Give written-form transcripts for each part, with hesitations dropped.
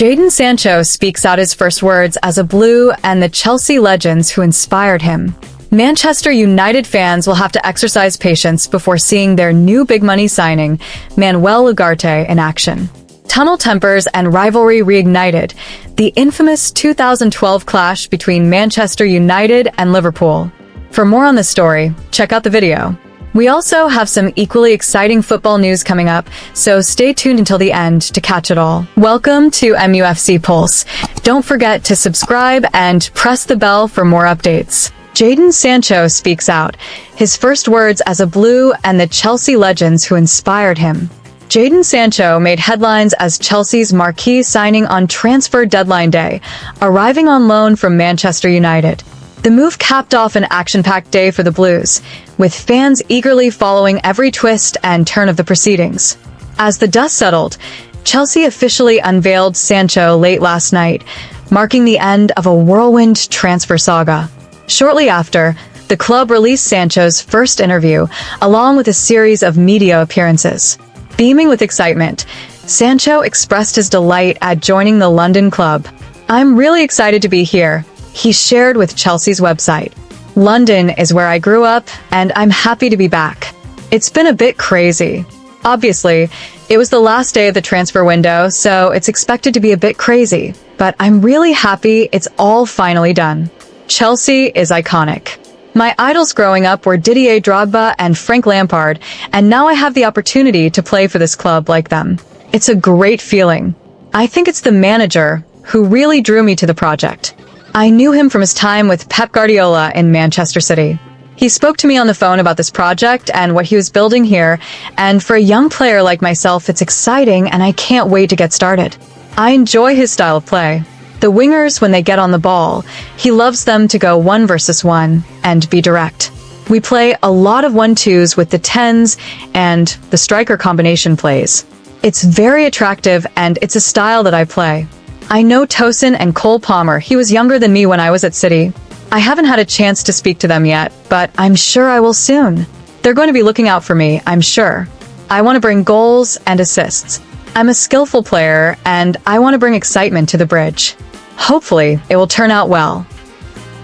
Jadon Sancho speaks out his first words as a Blue and the Chelsea legends who inspired him. Manchester United fans will have to exercise patience before seeing their new big money signing, Manuel Ugarte, in action. Tunnel tempers and rivalry reignited. The infamous 2012 clash between Manchester United and Liverpool. For more on this story, check out the video. We also have some equally exciting football news coming up, so stay tuned until the end to catch it all. Welcome to MUFC Pulse. Don't forget to subscribe and press the bell for more updates. Jadon Sancho speaks out, his first words as a Blue and the Chelsea legends who inspired him. Jadon Sancho made headlines as Chelsea's marquee signing on transfer deadline day, arriving on loan from Manchester United. The move capped off an action-packed day for the Blues, with fans eagerly following every twist and turn of the proceedings. As the dust settled, Chelsea officially unveiled Sancho late last night, marking the end of a whirlwind transfer saga. Shortly after, the club released Sancho's first interview, along with a series of media appearances. Beaming with excitement, Sancho expressed his delight at joining the London club. "I'm really excited to be here," he shared with Chelsea's website. "London is where I grew up, and I'm happy to be back. It's been a bit crazy. Obviously, it was the last day of the transfer window, so it's expected to be a bit crazy, but I'm really happy it's all finally done. Chelsea is iconic. My idols growing up were Didier Drogba and Frank Lampard, and now I have the opportunity to play for this club like them. It's a great feeling. I think it's the manager who really drew me to the project. I knew him from his time with Pep Guardiola in Manchester City. He spoke to me on the phone about this project and what he was building here, and for a young player like myself, it's exciting and I can't wait to get started. I enjoy his style of play. The wingers, when they get on the ball, he loves them to go 1 versus 1 and be direct. We play a lot of 1-2s with the 10s and the striker combination plays. It's very attractive and it's a style that I play. I know Tosin and Cole Palmer. He was younger than me when I was at City. I haven't had a chance to speak to them yet, but I'm sure I will soon. They're going to be looking out for me, I'm sure. I want to bring goals and assists. I'm a skillful player, and I want to bring excitement to the bridge. Hopefully, it will turn out well."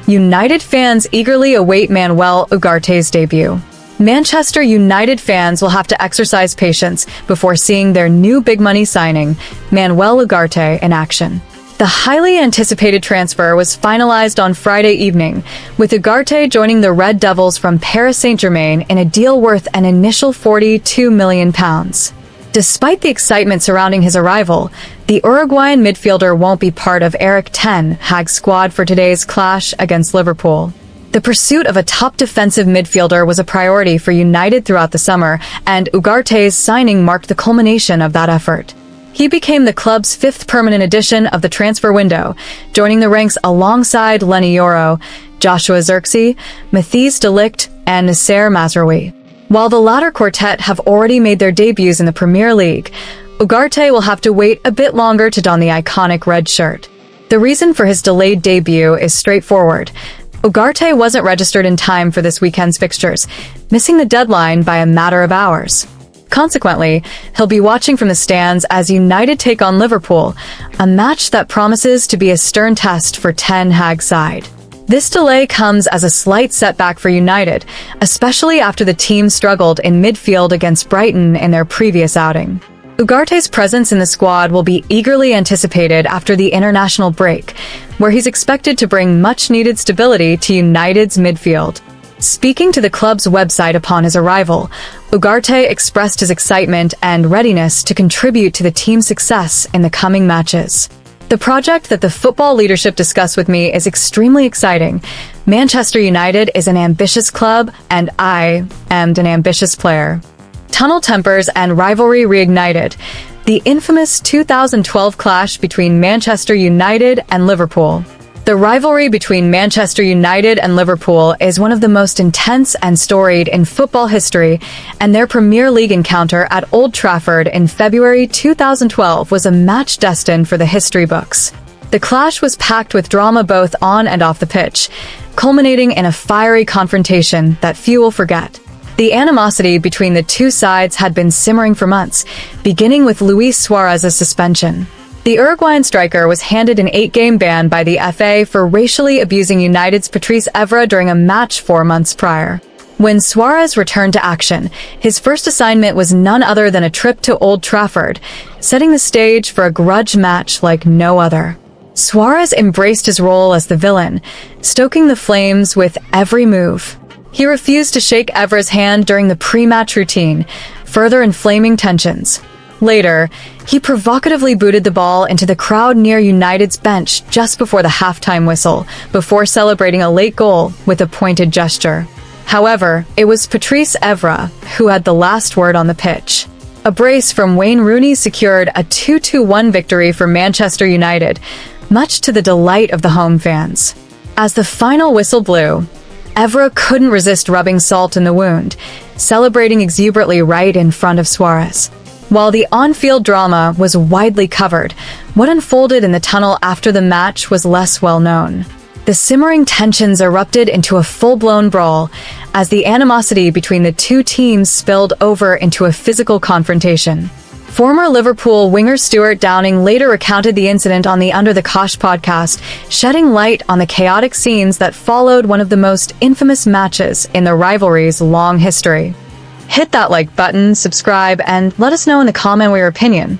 United fans eagerly await Manuel Ugarte's debut. Manchester United fans will have to exercise patience before seeing their new big money signing, Manuel Ugarte, in action. The highly anticipated transfer was finalized on Friday evening, with Ugarte joining the Red Devils from Paris Saint-Germain in a deal worth an initial £42 million. Despite the excitement surrounding his arrival, the Uruguayan midfielder won't be part of Erik ten Hag's squad for today's clash against Liverpool. The pursuit of a top defensive midfielder was a priority for United throughout the summer, and Ugarte's signing marked the culmination of that effort. He became the club's 5th permanent addition of the transfer window, joining the ranks alongside Lenny Yoro, Joshua Zirkzee, Matthijs de Ligt, and Nasser Mazraoui. While the latter quartet have already made their debuts in the Premier League, Ugarte will have to wait a bit longer to don the iconic red shirt. The reason for his delayed debut is straightforward. Ugarte wasn't registered in time for this weekend's fixtures, missing the deadline by a matter of hours. Consequently, he'll be watching from the stands as United take on Liverpool, a match that promises to be a stern test for Ten Hag's side. This delay comes as a slight setback for United, especially after the team struggled in midfield against Brighton in their previous outing. Ugarte's presence in the squad will be eagerly anticipated after the international break, where he's expected to bring much-needed stability to United's midfield. Speaking to the club's website upon his arrival, Ugarte expressed his excitement and readiness to contribute to the team's success in the coming matches. "The project that the football leadership discussed with me is extremely exciting. Manchester United is an ambitious club, and I am an ambitious player." Tunnel tempers and rivalry reignited. The infamous 2012 clash between Manchester United and Liverpool. The rivalry between Manchester United and Liverpool is one of the most intense and storied in football history, and their Premier League encounter at Old Trafford in February 2012 was a match destined for the history books. The clash was packed with drama both on and off the pitch, culminating in a fiery confrontation that few will forget. The animosity between the two sides had been simmering for months, beginning with Luis Suarez's suspension. The Uruguayan striker was handed an 8-game ban by the FA for racially abusing United's Patrice Evra during a match 4 months prior. When Suarez returned to action, his first assignment was none other than a trip to Old Trafford, setting the stage for a grudge match like no other. Suarez embraced his role as the villain, stoking the flames with every move. He refused to shake Evra's hand during the pre-match routine, further inflaming tensions. Later, he provocatively booted the ball into the crowd near United's bench just before the halftime whistle, before celebrating a late goal with a pointed gesture. However, it was Patrice Evra who had the last word on the pitch. A brace from Wayne Rooney secured a 2-1 victory for Manchester United, much to the delight of the home fans. As the final whistle blew, Evra couldn't resist rubbing salt in the wound, celebrating exuberantly right in front of Suarez. While the on-field drama was widely covered, what unfolded in the tunnel after the match was less well known. The simmering tensions erupted into a full-blown brawl as the animosity between the two teams spilled over into a physical confrontation. Former Liverpool winger Stuart Downing later recounted the incident on the Under the Cosh podcast, shedding light on the chaotic scenes that followed one of the most infamous matches in the rivalry's long history. Hit that like button, subscribe, and let us know in the comment your opinion.